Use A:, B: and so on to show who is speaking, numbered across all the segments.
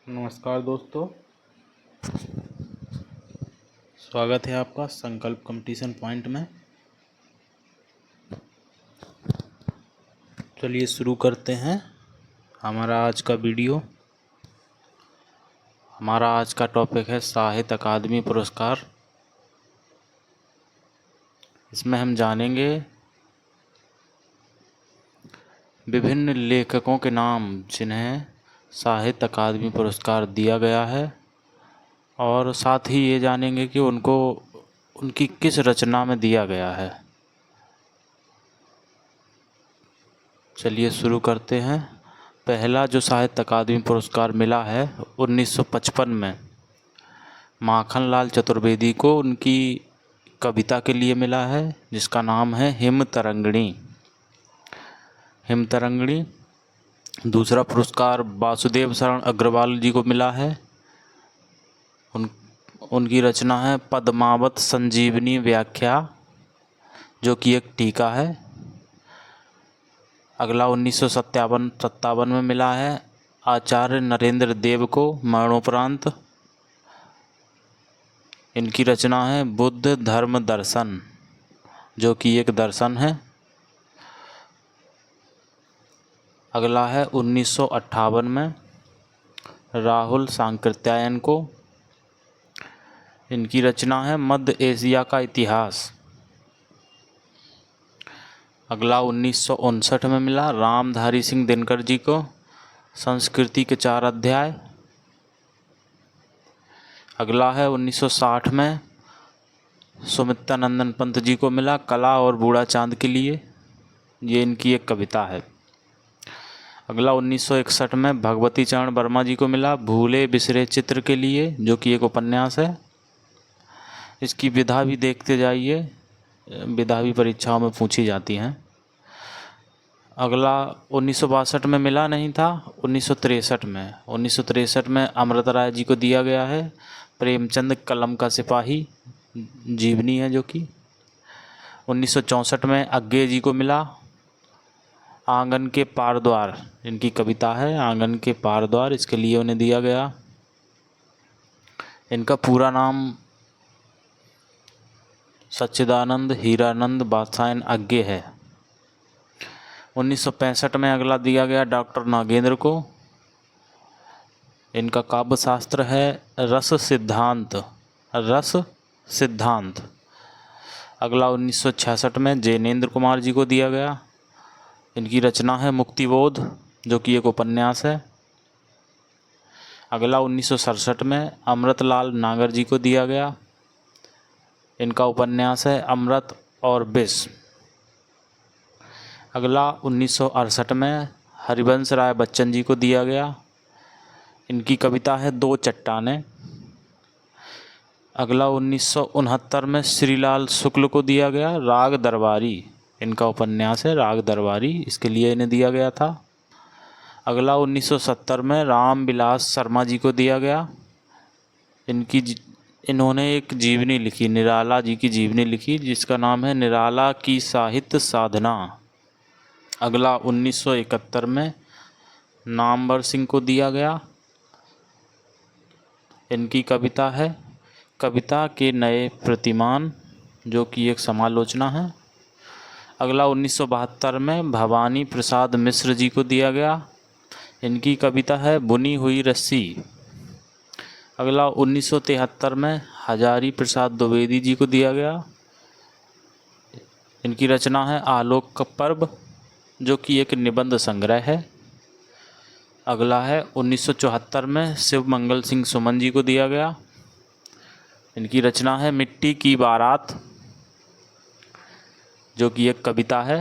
A: नमस्कार दोस्तों, स्वागत है आपका संकल्प कंपटीशन पॉइंट में। चलिए शुरू करते हैं हमारा आज का वीडियो। हमारा आज का टॉपिक है साहित्य अकादमी पुरस्कार। इसमें हम जानेंगे विभिन्न लेखकों के नाम जिन्हें साहित्य अकादमी पुरस्कार दिया गया है, और साथ ही ये जानेंगे कि उनको उनकी किस रचना में दिया गया है। चलिए शुरू करते हैं। पहला जो साहित्य अकादमी पुरस्कार मिला है 1955 में माखनलाल चतुर्वेदी को उनकी कविता के लिए मिला है, जिसका नाम है हिमतरंगिणी। हिमतरंगिणी। दूसरा पुरस्कार वासुदेव शरण अग्रवाल जी को मिला है। उनकी रचना है पद्मावत संजीवनी व्याख्या, जो कि एक टीका है। अगला 1957 में मिला है आचार्य नरेंद्र देव को मरणोपरांत। इनकी रचना है बुद्ध धर्म दर्शन, जो कि एक दर्शन है। अगला है 1958 में राहुल सांकृत्यायन को। इनकी रचना है मध्य एशिया का इतिहास। अगला 1959 में मिला रामधारी सिंह दिनकर जी को संस्कृति के 4 अध्याय। अगला है 1960 में सुमित्रानंदन पंत जी को मिला कला और बूढ़ा चांद के लिए। ये इनकी एक कविता है। अगला 1961 में भगवती चरण वर्मा जी को मिला भूले बिसरे चित्र के लिए, जो कि एक उपन्यास है। इसकी विधा भी देखते जाइए, विधा भी परीक्षाओं में पूछी जाती हैं। अगला 1962 में मिला नहीं था, 1963 में अमृत राय जी को दिया गया है प्रेमचंद कलम का सिपाही जीवनी है, जो कि 1964 में अग्गे जी को मिला आंगन के पार द्वार। इनकी कविता है आंगन के पार द्वार, इसके लिए उन्हें दिया गया। इनका पूरा नाम सच्चिदानंद हीरानंद बादशाहन अग्गे है। 1965 में अगला दिया गया डॉक्टर नागेंद्र को। इनका काव्य शास्त्र है रस सिद्धांत। रस सिद्धांत। अगला 1966 में जैनेन्द्र कुमार जी को दिया गया। इनकी रचना है मुक्तिबोध, जो कि एक उपन्यास है। अगला 1967 में अमृतलाल नागर जी को दिया गया। इनका उपन्यास है अमृत और विष। अगला 1968 में हरिवंश राय बच्चन जी को दिया गया। इनकी कविता है दो चट्टानें। अगला 1969 में श्रीलाल शुक्ल को दिया गया राग दरबारी। इनका उपन्यास है राग दरबारी, इसके लिए इन्हें दिया गया था। अगला 1970 में रामविलास शर्मा जी को दिया गया। इन्होंने एक जीवनी लिखी, निराला जी की जीवनी लिखी, जिसका नाम है निराला की साहित्य साधना। अगला 1971 में नामवर सिंह को दिया गया। इनकी कविता है कविता के नए प्रतिमान, जो कि एक समालोचना है। अगला 1972 में भवानी प्रसाद मिश्र जी को दिया गया। इनकी कविता है बुनी हुई रस्सी। अगला 1973 में हजारी प्रसाद द्विवेदी जी को दिया गया। इनकी रचना है आलोक का पर्व, जो कि एक निबंध संग्रह है। अगला है 1974 में शिव मंगल सिंह सुमन जी को दिया गया। इनकी रचना है मिट्टी की बारात, जो कि एक कविता है।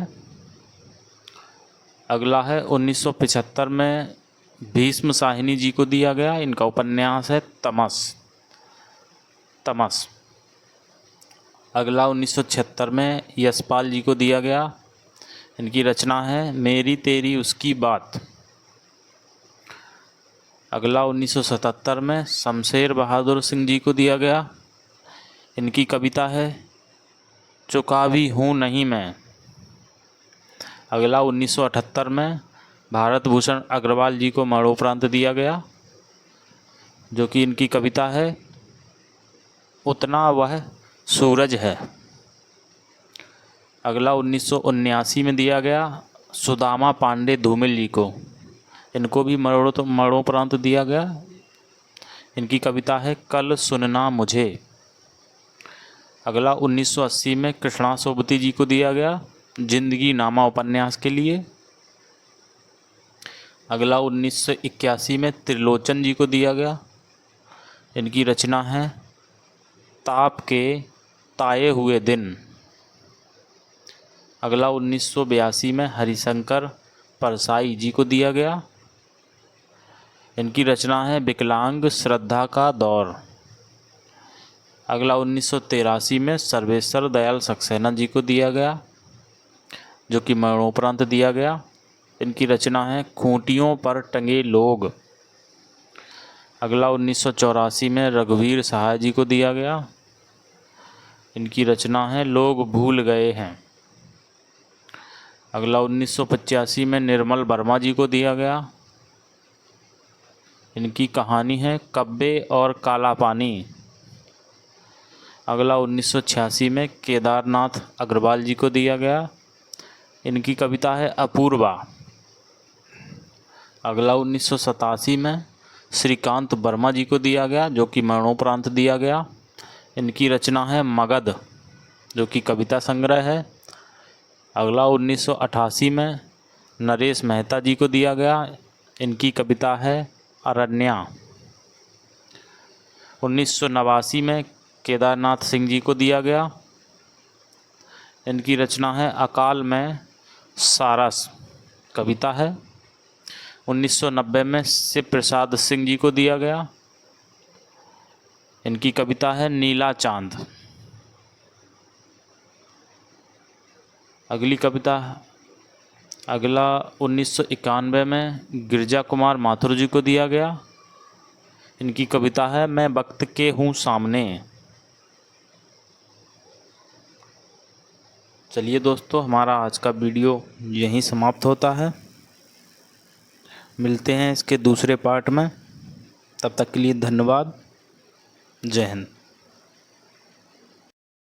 A: अगला है 1975 में भीष्म साहिनी जी को दिया गया। इनका उपन्यास है तमस। तमस। अगला 1976 में यशपाल जी को दिया गया। इनकी रचना है मेरी तेरी उसकी बात। अगला 1977 में शमशेर बहादुर सिंह जी को दिया गया। इनकी कविता है चुकावी हूँ नहीं मैं। अगला 1978 में भारत भूषण अग्रवाल जी को मरणोपरांत दिया गया। जो कि इनकी कविता है उतना वह सूरज है। अगला 1979 में दिया गया सुदामा पांडे धूमिल जी को। इनको भी मरणोपरांत दिया गया। इनकी कविता है कल सुनना मुझे। अगला 1980 में कृष्णा सोबती जी को दिया गया जिंदगी नामा उपन्यास के लिए। अगला 1981 में त्रिलोचन जी को दिया गया। इनकी रचना है ताप के ताए हुए दिन। अगला 1982 में हरिशंकर परसाई जी को दिया गया। इनकी रचना है विकलांग श्रद्धा का दौर। अगला 1983 में सर्वेश्वर दयाल सक्सेना जी को दिया गया, जो कि मरणोपरांत दिया गया। इनकी रचना है खूंटियों पर टंगे लोग। अगला 1984 में रघुवीर सहाय जी को दिया गया। इनकी रचना है लोग भूल गए हैं। अगला 1985 में निर्मल वर्मा जी को दिया गया। इनकी कहानी है कब्बे और काला पानी। अगला 1986 में केदारनाथ अग्रवाल जी को दिया गया। इनकी कविता है अपूर्वा। अगला 1987 में श्रीकांत वर्मा जी को दिया गया, जो कि मरणोपरांत दिया गया। इनकी रचना है मगध, जो कि कविता संग्रह है। अगला 1988 में नरेश मेहता जी को दिया गया। इनकी कविता है अरण्या। 1989 में केदारनाथ सिंह जी को दिया गया। इनकी रचना है अकाल में सारस, कविता है। 1990 में शिव प्रसाद सिंह जी को दिया गया। इनकी कविता है नीला चांद। अगली कविता अगला 1991 में गिरजा कुमार माथुर जी को दिया गया। इनकी कविता है मैं वक्त के हूँ सामने। चलिए दोस्तों, हमारा आज का वीडियो यहीं समाप्त होता है। मिलते हैं इसके दूसरे पार्ट में। तब तक के लिए धन्यवाद। जय हिंद।